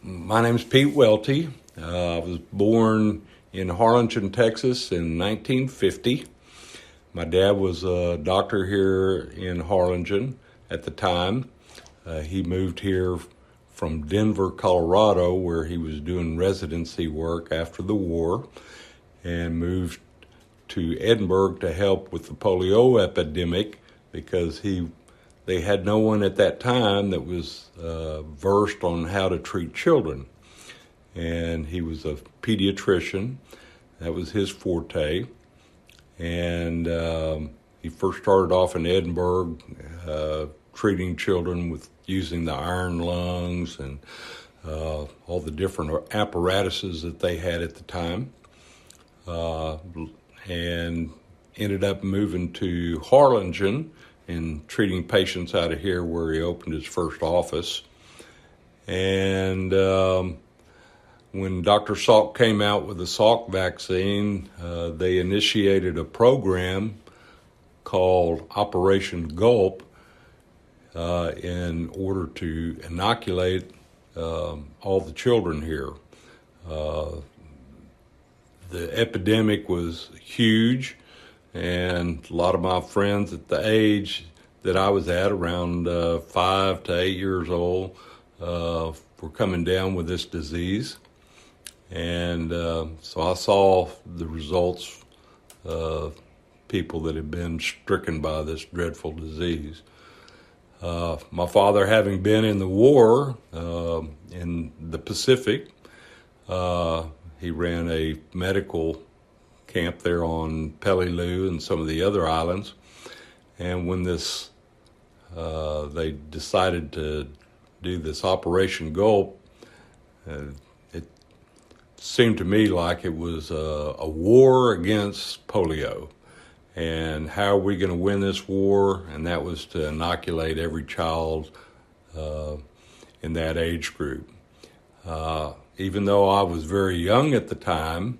My name's Pete Welty. I was born in Harlingen, Texas in 1950. My dad was a doctor here in Harlingen at the time. He moved here from Denver, Colorado, where he was doing residency work after the war, and moved to Edinburgh to help with the polio epidemic because they had no one at that time that was versed on how to treat children. And he was a pediatrician. That was his forte. And he first started off in Edinburgh treating children with using the iron lungs and all the different apparatuses that they had at the time. And ended up moving to Harlingen and treating patients out of here, where he opened his first office. And when Dr. Salk came out with the Salk vaccine, they initiated a program called Operation Gulp in order to inoculate all the children here. The epidemic was huge, and a lot of my friends at the age that I was at, around 5 to 8 years old, were coming down with this disease. And so I saw the results of people that had been stricken by this dreadful disease. My father, having been in the war in the Pacific, he ran a medical camp there on Peleliu and some of the other islands. And when they decided to do this Operation Gulp, it seemed to me like it was a war against polio. And how are we going to win this war? And that was to inoculate every child in that age group. Even though I was very young at the time,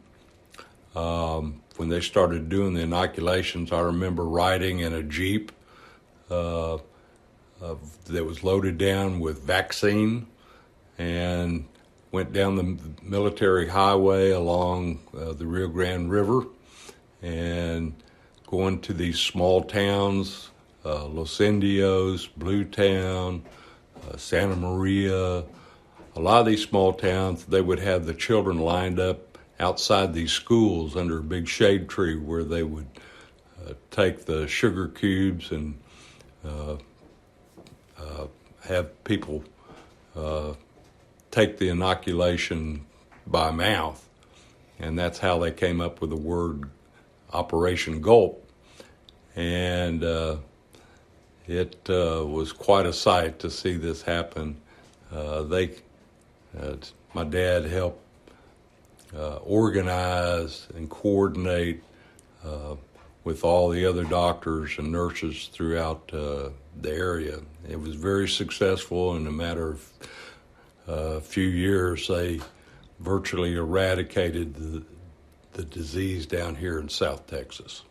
when they started doing the inoculations, I remember riding in a Jeep that was loaded down with vaccine, and went down the military highway along the Rio Grande River and going to these small towns, Los Indios, Blue Town, Santa Maria. A lot of these small towns, they would have the children lined up outside these schools under a big shade tree, where they would take the sugar cubes and have people take the inoculation by mouth. And that's how they came up with the word Operation Gulp. And it was quite a sight to see this happen. My dad helped organize and coordinate with all the other doctors and nurses throughout the area. It was very successful. In a matter of a few years, they virtually eradicated the disease down here in South Texas.